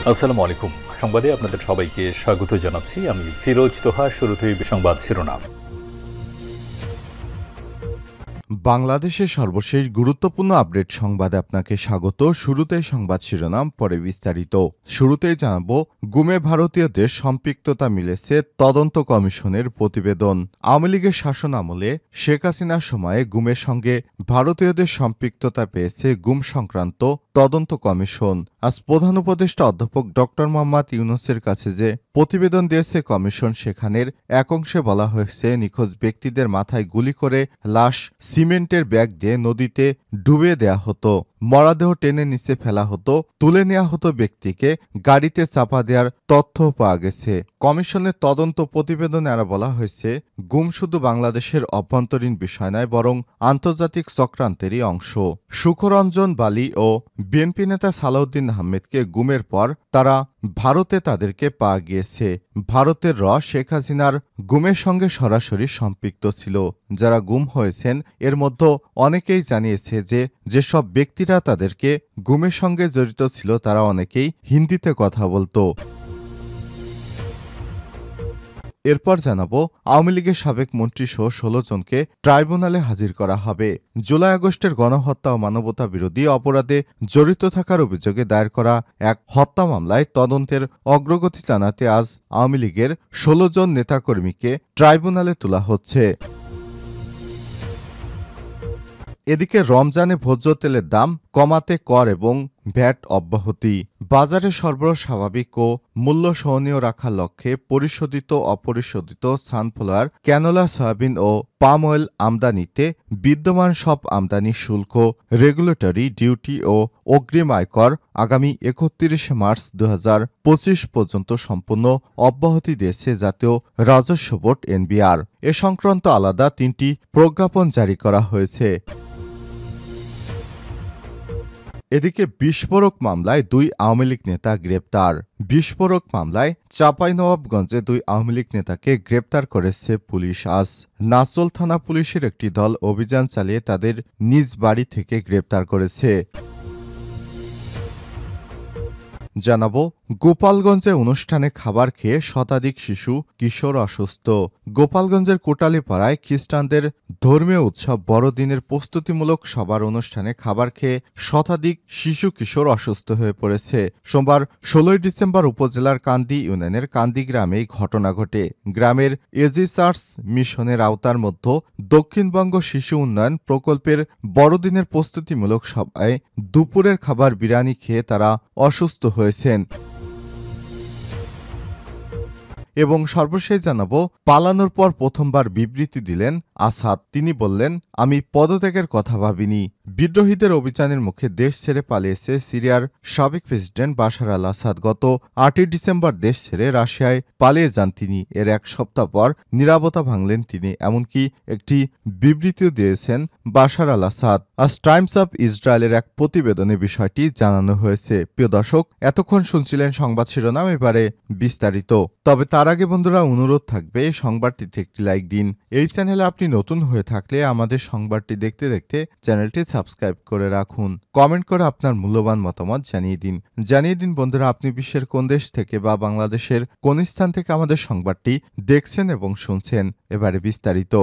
আসসালামু আলাইকুম। সংবাদে আপনাদের সবাইকে স্বাগত জানাচ্ছি। আমি ফিরোজ তোহা। শুরুতেই সংবাদ শিরোনাম। বাংলাদেশের সর্বশেষ গুরুত্বপূর্ণ আপডেট সংবাদে আপনাকে স্বাগত। শুরুতেই সংবাদ শিরোনাম, পরে বিস্তারিত। শুরুতেই জানাবো, গুমে ভারতীয়দের সম্পৃক্ততা মিলেছে তদন্ত কমিশনের প্রতিবেদন। আওয়ামী লীগের শাসন আমলে শেখ হাসিনার সময়ে গুমের সঙ্গে ভারতীয়দের সম্পৃক্ততা পেয়েছে গুম সংক্রান্ত তদন্ত কমিশন। আজ প্রধান উপদেষ্টা অধ্যাপক ডক্টর মোহাম্মদ ইউনূসের কাছে যে প্রতিবেদন দিয়েছে কমিশন, সেখানের এক অংশে বলা হয়েছে নিখোঁজ ব্যক্তিদের মাথায় গুলি করে লাশ সিমেন্টের ব্যাগ দিয়ে নদীতে ডুবিয়ে দেয়া হতো, মরদেহ টেনে নিচে ফেলা হতো, তুলে নেওয়া হতো ব্যক্তিকে গাড়িতে চাপা দেওয়ার তথ্য পাওয়া গেছে। কমিশনের তদন্ত প্রতিবেদনে আরো বলা হয়েছে, গুম শুধু বাংলাদেশের অভ্যন্তরীণ বিষয় নয়, বরং আন্তর্জাতিক চক্রান্তেরই অংশ। সুখরঞ্জন বালি ও বিএনপি নেতা সালাউদ্দিন আহমেদকে গুমের পর তারা ভারতে তাদেরকে পাওয়া গিয়েছে। ভারতের শেখ হাসিনার গুমের সঙ্গে সরাসরি সম্পৃক্ত ছিল। যারা গুম হয়েছেন এর মধ্যে অনেকেই জানিয়েছে যে যেসব ব্যক্তিরা তাদেরকে গুমের সঙ্গে জড়িত ছিল তারা অনেকেই হিন্দিতে কথা বলতো। এরপর জানাবো, আওয়ামী লীগের সাবেক মন্ত্রীসহ ১৬ জনকে ট্রাইব্যুনালে হাজির করা হবে। জুলাই আগস্টের গণহত্যা ও মানবতা বিরোধী অপরাধে জড়িত থাকার অভিযোগে দায়ের করা এক হত্যা মামলায় তদন্তের অগ্রগতি জানাতে আজ আওয়ামী লীগের ১৬ জন নেতাকর্মীকে ট্রাইব্যুনালে তোলা হচ্ছে। এদিকে রমজানে ভোজ্য তেলের দাম কমাতে কর এবং ভ্যাট অব্যাহতি। বাজারে সরবরাহ স্বাভাবিক ও মূল্য সহনীয় রাখার লক্ষ্যে পরিশোধিত অপরিশোধিত সানফ্লাওয়ার, ক্যানোলা, সয়াবিন ও পাম অয়েল আমদানিতে বিদ্যমান সব আমদানি শুল্ক, রেগুলেটরি ডিউটি ও অগ্রিম আয়কর আগামী ৩১ মার্চ ২০২৫ পর্যন্ত সম্পূর্ণ অব্যাহতি দিয়েছে জাতীয় রাজস্ব বোর্ড এনবিআর। এ সংক্রান্ত আলাদা ৩টি প্রজ্ঞাপন জারি করা হয়েছে। এদিকে বিস্ফোরক মামলায় ২ আওয়ামী লীগ নেতা গ্রেপ্তার। বিস্ফোরক মামলায় চাঁপাইনবাবগঞ্জে ২ আওয়ামী লীগ নেতাকে গ্রেপ্তার করেছে পুলিশ। আজ নাচল থানা পুলিশের একটি দল অভিযান চালিয়ে তাদের নিজ বাড়ি থেকে গ্রেপ্তার করেছে। জানাবো, গোপালগঞ্জে অনুষ্ঠানে খাবার খেয়ে শতাধিক শিশু কিশোর অসুস্থ। গোপালগঞ্জের কোটালীপাড়ায় খ্রিস্টানদের ধর্মীয় উৎসব বড়দিনের প্রস্তুতিমূলক সবার অনুষ্ঠানে খাবার খেয়ে শতাধিক শিশু কিশোর অসুস্থ হয়ে পড়েছে। সোমবার ১৬ ডিসেম্বর উপজেলার কান্দি ইউনিয়নের কান্দি গ্রামে এই ঘটনা ঘটে। গ্রামের এজি চার্চ মিশনের আওতার মধ্যে দক্ষিণবঙ্গ শিশু উন্নয়ন প্রকল্পের বড়দিনের প্রস্তুতিমূলক সভায় দুপুরের খাবার বিরিয়ানি খেয়ে তারা অসুস্থ হয়েছেন। এবং সর্বশেষ জানাবো, পালানোর পর প্রথমবার বিবৃতি দিলেন আসাদ। তিনি বললেন, আমি পদত্যাগের কথা ভাবিনি। বিদ্রোহীদের অভিযানের মুখে দেশ ছেড়ে পালিয়েছে সিরিয়ার সাবেক প্রেসিডেন্ট বাশার আল আসাদ। গত ৮ই ডিসেম্বর দেশ ছেড়ে রাশিয়ায় পালিয়ে যান তিনি। এর এক সপ্তাহ পর নীরবতা ভাঙলেন তিনি। এমনকি একটি বিবৃতিও দিয়েছেন বাশার আল আসাদ। আজ টাইমস অব ইসরায়েলের এক প্রতিবেদনে বিষয়টি জানানো হয়েছে। প্রিয় দর্শক, এতক্ষণ শুনছিলেন সংবাদ শিরোনাম, এবারে বিস্তারিত। তবে তার আগে বন্ধুরা, অনুরোধ থাকবে সংবাদটিতে একটি লাইক দিন। এই চ্যানেলে আপনি নতুন হয়ে থাকলে আমাদের সংবাদটি দেখতে দেখতে চ্যানেলটি সাবস্ক্রাইব করে রাখুন। কমেন্ট করে আপনার মূল্যবান মতামত জানিয়ে দিন বন্ধুরা, আপনি বিশ্বের কোন দেশ থেকে বা বাংলাদেশের কোন স্থান থেকে আমাদের সংবাদটি দেখছেন এবং শুনছেন। এবারে বিস্তারিত।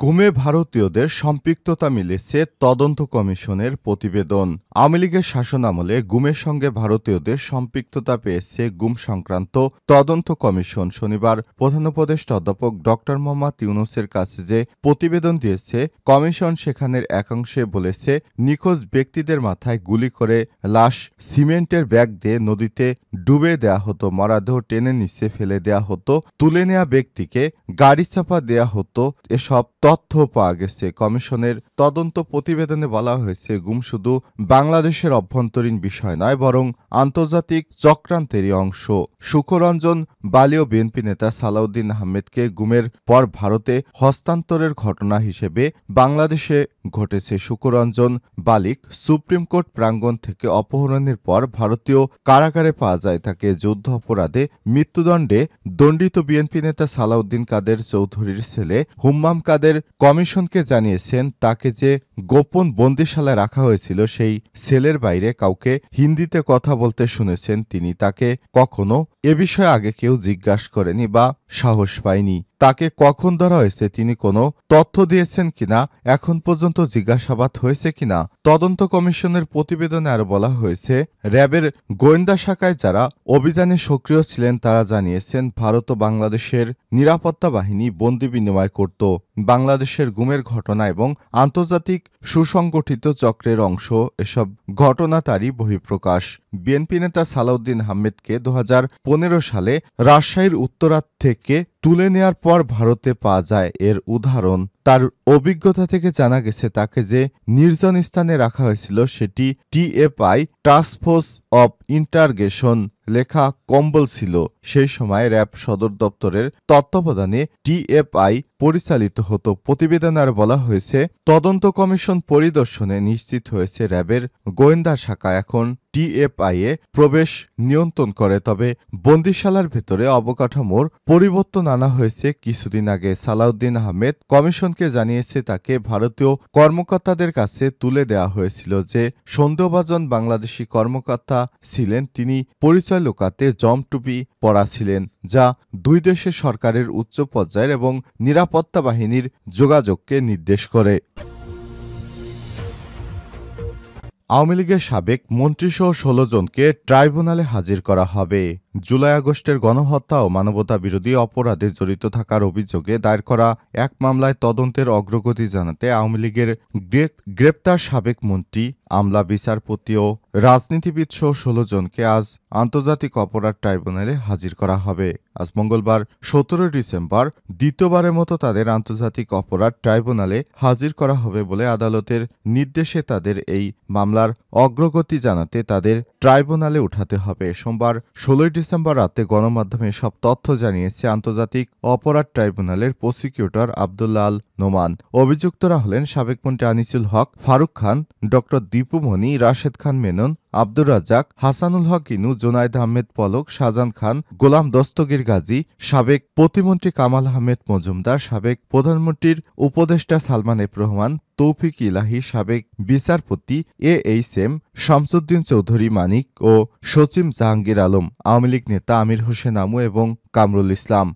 গুমে ভারতীয়দের সম্পৃক্ততা মিলেছে তদন্ত কমিশনের প্রতিবেদন। আওয়ামী লীগের শাসনামলে গুমের সঙ্গে ভারতীয়দের সম্পৃক্ততা পেয়েছে গুম সংক্রান্ত তদন্ত কমিশন। শনিবার প্রধান উপদেষ্টা অধ্যাপক ডক্টর মোহাম্মদ ইউনূসের কাছে যে প্রতিবেদন দিয়েছে কমিশন, সেখানের একাংশে বলেছে নিখোঁজ ব্যক্তিদের মাথায় গুলি করে লাশ সিমেন্টের ব্যাগ দিয়ে নদীতে ডুবে দেয়া হতো, মরদেহ টেনে নিচে ফেলে দেয়া হতো, তুলে নেওয়া ব্যক্তিকে গাড়ি চাপা দেয়া হতো। এসব তথ্য পাওয়া গেছে। কমিশনের তদন্ত প্রতিবেদনে বলা হয়েছে, গুম শুধু বাংলাদেশের অভ্যন্তরীণ বিষয় নয়, বরং আন্তর্জাতিক চক্রান্তেরই অংশ। সুখরঞ্জন বালি ও বিএনপি নেতা সালাউদ্দিন আহমেদকে গুমের পর ভারতে হস্তান্তরের ঘটনা হিসেবে বাংলাদেশে ঘটেছে। সুখরঞ্জন বালিক সুপ্রিম কোর্ট প্রাঙ্গণ থেকে অপহরণের পর ভারতীয় কারাগারে পাওয়া যায়। তাকে যুদ্ধ অপরাধে মৃত্যুদণ্ডে দণ্ডিত বিএনপি নেতা সালাউদ্দিন কাদের চৌধুরীর ছেলে হুম্মাম কাদের আদালতের কমিশনকে জানিয়েছেন তাকে যে গোপন বন্দিশালায় রাখা হয়েছিল সেই সেলের বাইরে কাউকে হিন্দিতে কথা বলতে শুনেছেন তিনি। তাকে কখনো এ বিষয়ে আগে কেউ জিজ্ঞাসা করেনি বা সাহস পায়নি। তাকে কখন ধরা হয়েছে তিনি কোনো তথ্য দিয়েছেন কিনা, এখন পর্যন্ত জিজ্ঞাসাবাদ হয়েছে কিনা। তদন্ত কমিশনের প্রতিবেদনে আরও বলা হয়েছে, র্যাবের গোয়েন্দা শাখায় যারা অভিযানে সক্রিয় ছিলেন তারা জানিয়েছেন ভারত ও বাংলাদেশের নিরাপত্তা বাহিনী বন্দি বিনিময় করত। বাংলাদেশের গুমের ঘটনা এবং আন্তর্জাতিক সুসংগঠিত চক্রের অংশ এসব ঘটনা তারই বহিঃপ্রকাশ। বিএনপি নেতা সালাউদ্দিন আহমেদকে 2015 সালে রাজশাহীর উত্তরাত থেকে তুলে নেয়ার পর ভারতে পাওয়া যায় এর উদাহরণ। তার অভিজ্ঞতা থেকে জানা গেছে তাকে যে নির্জন স্থানে রাখা হয়েছিল সেটি টিএফআই টাস্কফোর্স অব ইন্টারগেশন লেখা কম্বল ছিল। সেই সময় র্যাব সদর দপ্তরের তত্ত্বাবধানে টিএফআই পরিচালিত হতো। প্রতিবেদনে আর বলা হয়েছে তদন্ত কমিশন পরিদর্শনে নিশ্চিত হয়েছে র্যাবের গোয়েন্দা শাখা এখন টিএফআই এ প্রবেশ নিয়ন্ত্রণ করে। তবে বন্দিশালার ভেতরে অবকাঠামোর পরিবর্তন আনা হয়েছে। কিছুদিন আগে সালাউদ্দিন আহমেদ কমিশনকে জানিয়েছে তাকে ভারতীয় কর্মকর্তাদের কাছে তুলে দেওয়া হয়েছিল যে সন্দেহভাজন বাংলাদেশি কর্মকর্তা ছিলেন। তিনি পরিচয় লুকাতে জমটুপি পরা ছিলেন, যা দুই দেশের সরকারের উচ্চ পর্যায়ের এবং নিরাপত্তা বাহিনীর যোগাযোগকে নির্দেশ করে। আওয়ামী লীগের সাবেক মন্ত্রীসহ 16 জনকে ট্রাইব্যুনালে হাজির করা হবে। জুলাই আগস্টের গণহত্যা ও মানবতা বিরোধী অপরাধে জড়িত থাকার অভিযোগে দায়ের করা এক মামলায় তদন্তের অগ্রগতি জানাতে আওয়ামী লীগের গ্রেপ্তার সাবেক মন্ত্রী, আমলা, বিচারপতি ও রাজনীতিবিদসহ 16 জনকে আজ আন্তর্জাতিক অপরাধ ট্রাইব্যুনালে হাজির করা হবে। আজ মঙ্গলবার 17 ডিসেম্বর দ্বিতীয়বারের মতো তাদের আন্তর্জাতিক অপরাধ ট্রাইব্যুনালে হাজির করা হবে বলে আদালতের নির্দেশে তাদের এই মামলার অগ্রগতি জানাতে তাদের ট্রাইব্যুনালে উঠাতে হবে। সোমবার 16 ডিসেম্বর রাতে গণমাধ্যমে সব তথ্য জানিয়েছে আন্তর্জাতিক অপরাধ ট্রাইব্যুনালের প্রসিকিউটর আব্দুল্লাহ আল নোমান। অভিযুক্তরা হলেন সাবেক মন্ত্রী আনিসুল হক, ফারুক খান, ডক্টর দীপু মনি, রাশেদ খান মেনন, আব্দুর রাজ্জাক, হাসানুল হক ইনু, জুনায়েদ আহমেদ পলক, শাহজাহান খান, গোলাম দস্তগীর গাজী, সাবেক প্রতিমন্ত্রী কামাল আহমেদ মজুমদার, সাবেক প্রধানমন্ত্রীর উপদেষ্টা সালমান এফ রহমান, তৌফিক ইলাহি, সাবেক বিচারপতি এইচ.এম. শামসুদ্দিন চৌধুরী মানিক ও সচিব জাহাঙ্গীর আলম, আওয়ামী লীগ নেতা আমির হোসেন আমু এবং কামরুল ইসলাম।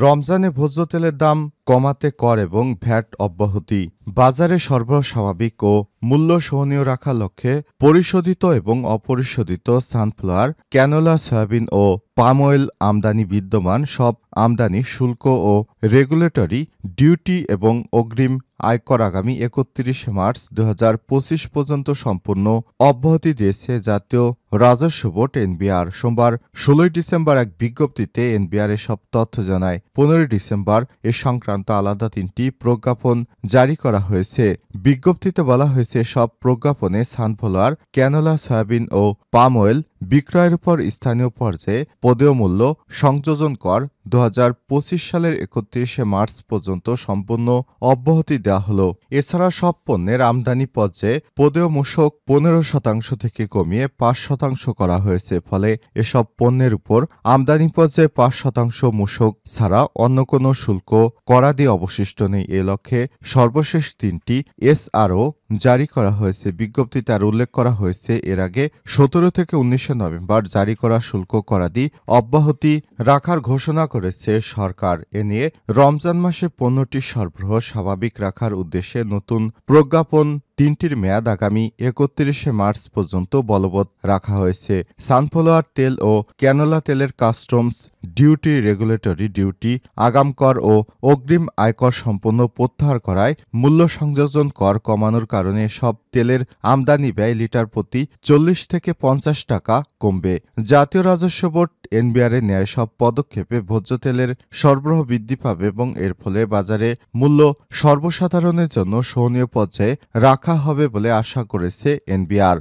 রমজানে ভোজ্য তেলের দাম কমাতে কর এবং ভ্যাট অব্যাহতি। বাজারে সরবরাহ স্বাভাবিক ও মূল্য সহনীয় রাখার লক্ষ্যে পরিশোধিত এবং অপরিশোধিত সানফ্লাওয়ার, ক্যানোলা, সয়াবিন ও পাম অয়েল আমদানি বিদ্যমান সব আমদানি শুল্ক ও রেগুলেটরি ডিউটি এবং অগ্রিম আয়কর আগামী 31 মার্চ 2025 পর্যন্ত সম্পূর্ণ অব্যাহতি দিয়েছে জাতীয় রাজস্ব বোর্ড এনবিআর। সোমবার 16 ডিসেম্বর এক বিজ্ঞপ্তিতে এনবিআর এসব তথ্য জানায়। 15 ডিসেম্বর এ সংক্রান্ত আলাদা 3টি প্রজ্ঞাপন জারি করা হয়েছে। বিজ্ঞপ্তিতে বলা হয়েছে সব প্রজ্ঞাপনে সানফ্লাওয়ার, ক্যানোলা, সয়াবিন ও পাম অয়েল বিক্রয়ের উপর স্থানীয় পর্যায়ে পদেয় মূল্য সংযোজন কর 2025 সালের 31 মার্চ পর্যন্ত সম্পূর্ণ অব্যাহতি দেওয়া হলো। এছাড়া সব পণ্যের আমদানি পর্যায়ে পদেয় মূসক 15% থেকে কমিয়ে 5% করা হয়েছে। ফলে এসব পণ্যের উপর আমদানি পর্যায়ে 5% মূসক ছাড়া অন্য কোনো শুল্ক করাদি অবশিষ্ট নেই। এ লক্ষ্যে সর্বশেষ 3টি এসআরও জারি করা হয়েছে। বিজ্ঞপ্তিতে আর উল্লেখ করা হয়েছে এর আগে 17 থেকে 19 নভেম্বর জারি করা শুল্ক করাদি অব্যাহতি রাখার ঘোষণা করেছে সরকার। এ নিয়ে রমজান মাসে পণ্যটি সরবরাহ স্বাভাবিক রাখার উদ্দেশ্যে নতুন প্রজ্ঞাপন 3টির মেয়াদ আগামী 31 মার্চ পর্যন্ত বলবৎ রাখা হয়েছে। সানফ্লাওয়ার তেল ও ক্যানোলা তেলের কাস্টমস ডিউটি, রেগুলেটরি ডিউটি, আগাম কর ও অগ্রিম আয়কর সম্পূর্ণ প্রত্যাহার করায় মূল্য সংযোজন কর কমানোর কারণে সব তেলের আমদানি ব্যয় লিটার প্রতি 40 থেকে 50 টাকা কমবে। জাতীয় রাজস্ব বোর্ড এনবিআর এর ন্যায় সব পদক্ষেপে ভোজ্য তেলের সরবরাহ বৃদ্ধি পাবে এবং এর ফলে বাজারে মূল্য সর্বসাধারণের জন্য সহনীয় পর্যায়ে রাখা হবে বলে আশা করেছে এনবিআর।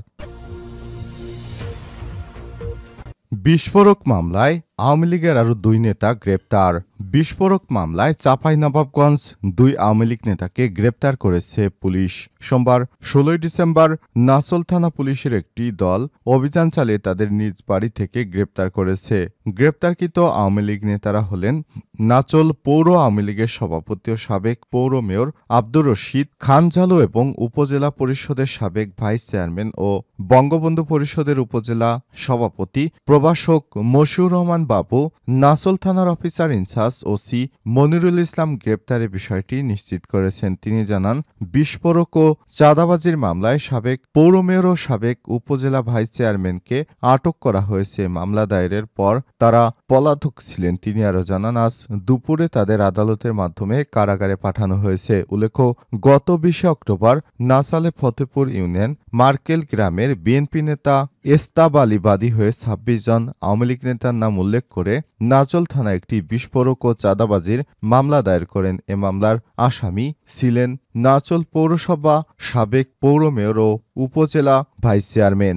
বিস্ফোরক মামলায় আওয়ামী লীগের আরও 2 নেতা গ্রেপ্তার। বিস্ফোরক মামলায় চাঁপাইনবাবগঞ্জ 2 আওয়ামী লীগ নেতাকে গ্রেপ্তার করেছে পুলিশ। সোমবার 16 ডিসেম্বর নাচল থানা পুলিশের একটি দল অভিযান চালিয়ে তাদের নিজ বাড়ি থেকে গ্রেপ্তার করেছে। গ্রেপ্তারকৃত আওয়ামী লীগ নেতারা হলেন নাচল পৌর আওয়ামী লীগের সভাপতি ও সাবেক পৌর মেয়র আব্দুর রশিদ খানজালু এবং উপজেলা পরিষদের সাবেক ভাইস চেয়ারম্যান ও বঙ্গবন্ধু পরিষদের উপজেলা সভাপতি প্রভাষক মশিউর রহমান বাবু। নাচল থানার অফিসার ইনচার্জ ওসি মনিরুল ইসলাম গ্রেপ্তারের বিষয়টি নিশ্চিত করেছেন। তিনি জানান, বিস্ফোরক ও চাঁদাবাজির মামলায় সাবেক পৌর মেয়র ও সাবেক উপজেলা ভাইস চেয়ারম্যানকে আটক করা হয়েছে। মামলা দায়েরের পর তারা পলাতক ছিলেন। তিনি আরও জানান, আজ দুপুরে তাদের আদালতের মাধ্যমে কারাগারে পাঠানো হয়েছে। উল্লেখ্য, গত 20 অক্টোবর নাসালে ফতেপুর ইউনিয়ন মার্কেল গ্রামের বিএনপি নেতা এস্তাব আলী বাদী হয়ে 26 জন আওয়ামী লীগ নেতার নাম উল্লেখ করে নাচল থানায় একটি বিস্ফোরক ও চাঁদাবাজির মামলা দায়ের করেন। এ মামলার আসামি ছিলেন নাচল পৌরসভা সাবেক পৌর মেয়র ও উপজেলা ভাইস চেয়ারম্যান।